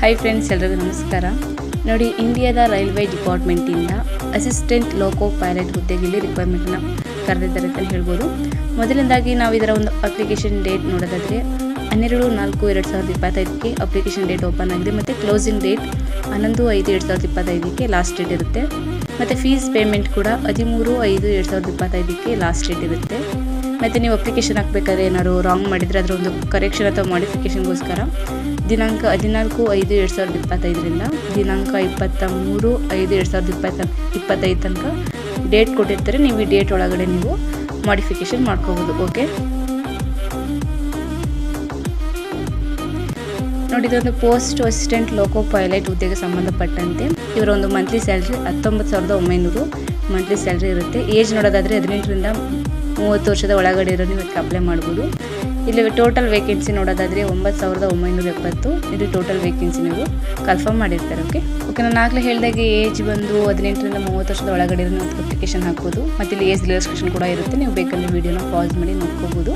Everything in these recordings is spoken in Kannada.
ಹಾಯ್ ಫ್ರೆಂಡ್ಸ್, ಎಲ್ಲರಿಗೂ ನಮಸ್ಕಾರ. ನೋಡಿ, ಇಂಡಿಯಾದ ರೈಲ್ವೆ ಡಿಪಾರ್ಟ್ಮೆಂಟಿಂದ ಅಸಿಸ್ಟೆಂಟ್ ಲೋಕೋ ಪೈಲಟ್ ಹುದ್ದೆಗೆ ರಿಕ್ವೈರ್ಮೆಂಟನ್ನು ಕರೆದಿದ್ದಾರೆ ಅಂತ ಹೇಳ್ಬೋದು. ಮೊದಲನೇದಾಗಿ ನಾವು ಇದರ ಒಂದು ಅಪ್ಲಿಕೇಶನ್ ಡೇಟ್ ನೋಡೋದಾದರೆ 12/4/2025ಕ್ಕೆ ಅಪ್ಲಿಕೇಶನ್ ಡೇಟ್ ಓಪನ್ ಆಗಿದೆ ಮತ್ತು ಕ್ಲೋಸಿಂಗ್ ಡೇಟ್ 11/5/2025ಕ್ಕೆ ಲಾಸ್ಟ್ ಡೇಟ್ ಇರುತ್ತೆ. ಮತ್ತು ಫೀಸ್ ಪೇಮೆಂಟ್ ಕೂಡ 13/5/2025ಕ್ಕೆ ಲಾಸ್ಟ್ ಡೇಟ್ ಇರುತ್ತೆ. ಮತ್ತು ನೀವು ಅಪ್ಲಿಕೇಶನ್ ಹಾಕಬೇಕಾದ್ರೆ ಏನಾದ್ರು ರಾಂಗ್ ಮಾಡಿದರೆ ಅದರ ಒಂದು ಕರೆಕ್ಷನ್ ಅಥವಾ ಮಾಡಿಫಿಕೇಷನ್ಗೋಸ್ಕರ ದಿನಾಂಕ 14/5/2025ರಿಂದ ದಿನಾಂಕ 23/5/2025 ತನಕ ಡೇಟ್ ಕೊಟ್ಟಿರ್ತಾರೆ. ನೀವು ಈ ಡೇಟ್ ಒಳಗಡೆ ನೀವು ಮಾಡಿಫಿಕೇಷನ್ ಮಾಡ್ಕೋಬೋದು. ಓಕೆ, ನೋಡಿ, ಇದೊಂದು ಪೋಸ್ಟ್ ಅಸಿಸ್ಟೆಂಟ್ ಲೋಕೋ ಪೈಲಟ್ ಹುದ್ದೆಗೆ ಸಂಬಂಧಪಟ್ಟಂತೆ ಇವರ ಒಂದು ಮಂತ್ಲಿ ಸ್ಯಾಲ್ರಿ 19,900 ಮಂತ್ಲಿ ಸ್ಯಾಲ್ರಿ ಇರುತ್ತೆ. ಏಜ್ ನೋಡೋದಾದರೆ 18ರಿಂದ 30 ವರ್ಷದ ಒಳಗಡೆ ಇರೋ ನೀವು ಅದಕ್ಕೆ ಅಪ್ಲೈ ಮಾಡ್ಬೋದು. ಇಲ್ಲಿ ಟೋಟಲ್ ವೇಕೆನ್ಸಿ ನೋಡೋದಾದರೆ 9,970 ಇದು ಟೋಟಲ್ ವೇಕೆನ್ಸಿ ನೀವು ಕನ್ಫರ್ಮ್ ಮಾಡಿರ್ತಾರೆ. ಓಕೆ, ನಾನು ಆಗಲೇ ಹೇಳಿದಾಗೆ ಏಜ್ ಬಂದು 18ರಿಂದ 30 ವರ್ಷದ ಒಳಗಡೆ ಇರೋ ನೀವು ಅಪ್ಲಿಕೇಶನ್ ಹಾಕ್ಬೋದು. ಮತ್ತು ಇಲ್ಲಿ ಏಜ್ ರಿಲ್ಯಾಕ್ಸೇಷನ್ ಕೂಡ ಇರುತ್ತೆ. ನೀವು ಬೇಕಂದರೆ ವೀಡಿಯೋನ ಪಾಸ್ ಮಾಡಿ ನೋಡ್ಕೋಬೋದು.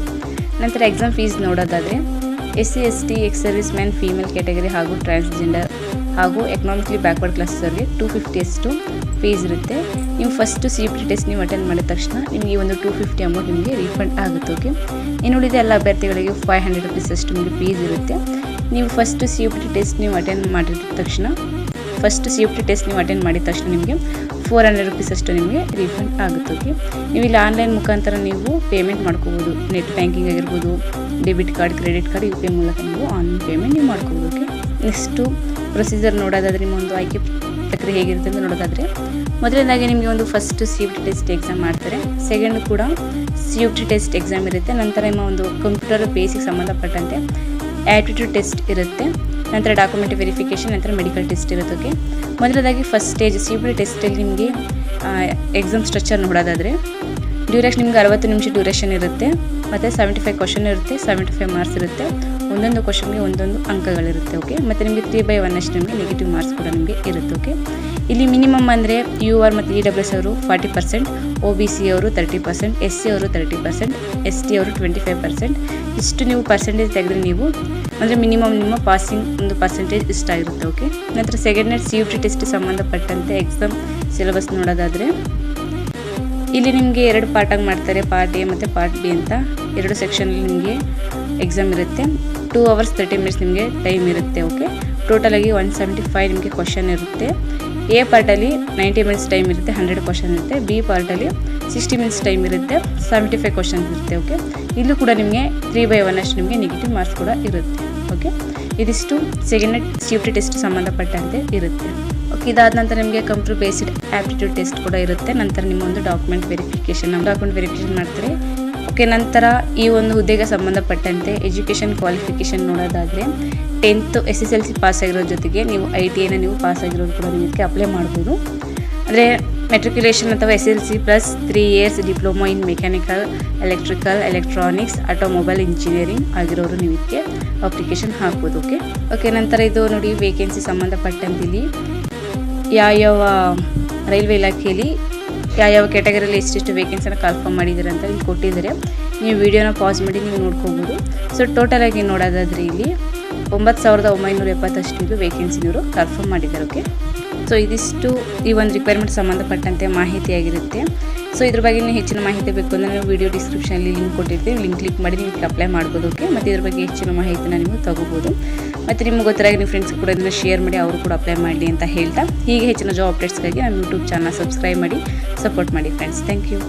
ನಂತರ ಎಕ್ಸಾಮ್ ಫೀಸ್ ನೋಡೋದಾದರೆ SC ST ex service man female category ಹಾಗೂ ಟ್ರಾನ್ಸ್ಜೆಂಡರ್ ಹಾಗೂ ಎಕನಾಮಿಕಲಿ ಬ್ಯಾಕ್ವರ್ಡ್ ಕ್ಲಾಸಸ್ವರಿಗೆ 250 ಅಷ್ಟು ಫೀಸ್ ಇರುತ್ತೆ. ನೀವು ಫಸ್ಟು CPT ಟೆಸ್ಟ್ ನೀವು ಅಟೆಂಡ್ ಮಾಡಿದ ತಕ್ಷಣ ನಿಮಗೆ ಈ ಒಂದು 250 ಅಮೌಂಟ್ ನಿಮಗೆ ರೀಫಂಡ್ ಆಗುತ್ತೆ. ಓಕೆ, ಇನ್ನುಳಿದ ಎಲ್ಲ ಅಭ್ಯರ್ಥಿಗಳಿಗೆ 500 rupees ಅಷ್ಟು ನಿಮಗೆ ಫೀಸ್ ಇರುತ್ತೆ. ನೀವು ಫಸ್ಟು CPT ಟೆಸ್ಟ್ ನೀವು ಅಟೆಂಡ್ ಮಾಡಿದ ತಕ್ಷಣ ನಿಮಗೆ 400 rupees ಅಷ್ಟು ನಿಮಗೆ ರೀಫಂಡ್ ಆಗುತ್ತೆ. ಓಕೆ, ನೀವು ಇಲ್ಲಿ ಆನ್ಲೈನ್ ಮುಖಾಂತರ ನೀವು ಪೇಮೆಂಟ್ ಮಾಡ್ಕೋಬೋದು. ನೆಟ್ ಬ್ಯಾಂಕಿಂಗ್ ಆಗಿರ್ಬೋದು, debit card, credit card, UPI ಮೂಲಕ ನೀವು ಆನ್ಲೈನ್ ಪೇಮೆಂಟ್ ನೀವು ಮಾಡ್ಕೋಬೋದು. ಓಕೆ, ನೆಕ್ಸ್ಟು ಪ್ರೊಸೀಜರ್ ನೋಡೋದಾದರೆ ನಿಮ್ಮ ಒಂದು ಆಯ್ಕೆ ಪ್ರಕ್ರಿಯೆ ಹೇಗಿರುತ್ತೆ ಅಂತ ನೋಡೋದಾದರೆ ಮೊದಲನೇದಾಗಿ ನಿಮಗೆ ಒಂದು ಫಸ್ಟ್ CPT ಟೆಸ್ಟ್ ಎಕ್ಸಾಮ್ ಮಾಡ್ತಾರೆ. ಸೆಕೆಂಡ್ ಕೂಡ CPT ಟೆಸ್ಟ್ ಎಕ್ಸಾಮ್ ಇರುತ್ತೆ. ನಂತರ ನಿಮ್ಮ ಒಂದು ಕಂಪ್ಯೂಟರ್ ಬೇಸಿಕ್ ಸಂಬಂಧಪಟ್ಟಂತೆ ಆ್ಯಪ್ಟಿಟ್ಯೂಡ್ ಟೆಸ್ಟ್ ಇರುತ್ತೆ. ನಂತರ ಡಾಕ್ಯುಮೆಂಟ್ ವೆರಿಫಿಕೇಷನ್, ನಂತರ ಮೆಡಿಕಲ್ ಟೆಸ್ಟ್ ಇರುತ್ತೆ. ಓಕೆ, ಮೊದಲನೇದಾಗಿ ಫಸ್ಟ್ ಸ್ಟೇಜ್ CPT ಟೆಸ್ಟಲ್ಲಿ ನಿಮಗೆ ಎಕ್ಸಾಮ್ ಸ್ಟ್ರಕ್ಚರ್ ನೋಡೋದಾದರೆ ಡ್ಯೂರೇಷನ್ ನಿಮಗೆ 60 ನಿಮಿಷ ಡ್ಯೂರೇಷನ್ ಇರುತ್ತೆ. ಮತ್ತು 75 ಕ್ವಶನ್ ಇರುತ್ತೆ, 75 ಮಾರ್ಕ್ಸ್ ಇರುತ್ತೆ. ಒಂದೊಂದು ಕ್ವಶನ್ಗೆ ಒಂದೊಂದು ಅಂಕಗಳಿರುತ್ತೆ. ಓಕೆ, ಮತ್ತು ನಿಮಗೆ 3/1 ಅಷ್ಟು ನಿಮಗೆ ನೆಗೆಟಿವ್ ಮಾರ್ಕ್ಸ್ ಕೂಡ ನಿಮಗೆ ಇರುತ್ತೆ. ಓಕೆ, ಇಲ್ಲಿ ಮಿನಿಮಮ್ ಅಂದರೆ UR ಮತ್ತು EWS ಅವರು 40%, OBC ಅವರು 30%, SC ಅವರು 30%, ST ಅವರು 25%. ಇಷ್ಟು ನೀವು ಪರ್ಸೆಂಟೇಜ್ ತೆಗೆದ್ರೆ ನೀವು ಅಂದರೆ ಮಿನಿಮಮ್ ನಿಮ್ಮ ಪಾಸಿಂಗ್ ಒಂದು ಪರ್ಸೆಂಟೇಜ್ ಇಷ್ಟ ಆಗಿರುತ್ತೆ. ಓಕೆ, ನಂತರ ಸೆಕೆಂಡ್ನೇ CPT ಟೆಸ್ಟ್ ಸಂಬಂಧಪಟ್ಟಂತೆ ಎಕ್ಸಾಮ್ ಸಿಲೆಬಸ್ ನೋಡೋದಾದರೆ ಇಲ್ಲಿ ನಿಮಗೆ 2 ಪಾರ್ಟಾಗಿ ಮಾಡ್ತಾರೆ. ಪಾರ್ಟ್ A ಮತ್ತು ಪಾರ್ಟ್ B ಅಂತ 2 ಸೆಕ್ಷನಲ್ಲಿ ನಿಮಗೆ ಎಕ್ಸಾಮ್ ಇರುತ್ತೆ. 2 hours 30 minutes ನಿಮಗೆ ಟೈಮ್ ಇರುತ್ತೆ. ಓಕೆ, ಟೋಟಲಾಗಿ 175 ನಿಮಗೆ ಕ್ವಶನ್ ಇರುತ್ತೆ. A ಪಾರ್ಟಲ್ಲಿ 90 minutes ಟೈಮ್ ಇರುತ್ತೆ, 100 ಕ್ವಶನ್ ಇರುತ್ತೆ. B ಪಾರ್ಟಲ್ಲಿ 60 minutes ಟೈಮ್ ಇರುತ್ತೆ, 75 ಕ್ವಶನ್ಸ್ ಇರುತ್ತೆ. ಓಕೆ, ಇಲ್ಲೂ ಕೂಡ ನಿಮಗೆ 3/1 ಅಷ್ಟು ನಿಮಗೆ ನೆಗೆಟಿವ್ ಮಾರ್ಕ್ಸ್ ಕೂಡ ಇರುತ್ತೆ. ಓಕೆ, ಇದಿಷ್ಟು ಸೆಕೆಂಡ್ CPT ಟೆಸ್ಟ್ ಸಂಬಂಧಪಟ್ಟಂತೆ ಇರುತ್ತೆ. ಓಕೆ, ಇದಾದ ನಂತರ ನಿಮಗೆ ಕಂಪ್ಯೂಟರ್ ಬೇಸ್ಡ್ ಆ್ಯಪ್ಟಿಟ್ಯೂಡ್ ಟೆಸ್ಟ್ ಕೂಡ ಇರುತ್ತೆ. ನಂತರ ನಿಮ್ಮ ಒಂದು ಡಾಕ್ಯುಮೆಂಟ್ ವೆರಿಫಿಕೇಷನ್ ಮಾಡ್ತಾರೆ. ಓಕೆ, ನಂತರ ಈ ಒಂದು ಹುದ್ದೆಗೆ ಸಂಬಂಧಪಟ್ಟಂತೆ ಎಜುಕೇಷನ್ ಕ್ವಾಲಿಫಿಕೇಷನ್ ನೋಡೋದಾದರೆ 10th SSLC ಪಾಸ್ ಆಗಿರೋ ಜೊತೆಗೆ ನೀವು ITIನ ನೀವು ಪಾಸ್ ಆಗಿರೋದು ಕೂಡ ನೀವು ಇದಕ್ಕೆ ಅಪ್ಲೈ ಮಾಡ್ಬೋದು. ಅಂದರೆ ಮೆಟ್ರಿಕ್ಯುಲೇಷನ್ ಅಥವಾ SSLC plus 3 years diploma in mechanical, electrical, electronics, automobile engineering ಆಗಿರೋರು ನೀವು ಇದಕ್ಕೆ ಅಪ್ಲಿಕೇಶನ್ ಹಾಕ್ಬೋದು. ಓಕೆ, ನಂತರ ಇದು ನೋಡಿ ವೇಕೆನ್ಸಿ ಸಂಬಂಧಪಟ್ಟಂತೆ ಇಲ್ಲಿ ಯಾವ ರೈಲ್ವೆ ಇಲಾಖೆಯಲ್ಲಿ ಯಾವ ಕ್ಯಾಟಗರಿಯಲ್ಲಿ ಎಷ್ಟೆಷ್ಟು ವೇಕೆನ್ಸಿನ ಕನ್ಫರ್ಮ್ ಮಾಡಿದ್ದಾರೆ ಅಂತ ಇಲ್ಲಿ ಕೊಟ್ಟಿದ್ದಾರೆ. ನೀವು ವಿಡಿಯೋನ ಪಾಸ್ ಮಾಡಿ ನೀವು ನೋಡ್ಕೋಬೋದು. ಸೊ ಟೋಟಲಾಗಿ ನೋಡೋದಾದರೆ ಇಲ್ಲಿ 9,970 ಅಷ್ಟು ಇದು ವೇಕೆನ್ಸಿ ಇವರು ಕನ್ಫರ್ಮ್ ಮಾಡಿದ್ದಾರೆ. ಓಕೆ, ಸೊ ಇದಿಷ್ಟು ಈ ಒಂದು ರಿಕ್ವೈರ್ಮೆಂಟ್ ಸಂಬಂಧಪಟ್ಟಂತೆ ಮಾಹಿತಿಯಾಗಿರುತ್ತೆ. ಸೊ ಇದ್ರ ಬಗ್ಗೆ ನೀವು ಹೆಚ್ಚಿನ ಮಾಹಿತಿ ಬೇಕು ಅಂದರೆ ನೀವು ವಿಡಿಯೋ ಡಿಸ್ಕ್ರಿಪ್ಷನಲ್ಲಿ ಲಿಂಕ್ ಕೊಟ್ಟಿರ್ತೀವಿ. ಲಿಂಕ್ ಕ್ಲಿಕ್ ಮಾಡಿ ನೀವು ಅಪ್ಲೈ ಮಾಡ್ಬೋದು. ಓಕೆ, ಮತ್ತು ಇದ್ರ ಬಗ್ಗೆ ಹೆಚ್ಚಿನ ಮಾಹಿತಿನ ನೀವು ತಗೋಬೋದು. ಮತ್ತು ನಿಮ್ಗೆ ಗೊತ್ತಾಗಿ ನಿಮ್ಮ ಫ್ರೆಂಡ್ಸ್ ಕೂಡ ಇದನ್ನು ಶೇರ್ ಮಾಡಿ ಅವರು ಕೂಡ ಅಪ್ಲೈ ಮಾಡಲಿ ಅಂತ ಹೇಳ್ತಾ, ಹೀಗೆ ಹೆಚ್ಚಿನ ಜಾಬ್ ಅಪ್ಡೇಟ್ಸ್ಗಾಗಿ ನಮ್ಮ ಯೂಟ್ಯೂಬ್ ಚಾನಲ್ ಸಬ್ಸ್ಕ್ರೈಬ್ ಮಾಡಿ ಸಪೋರ್ಟ್ ಮಾಡಿ ಫ್ರೆಂಡ್ಸ್. Thank you.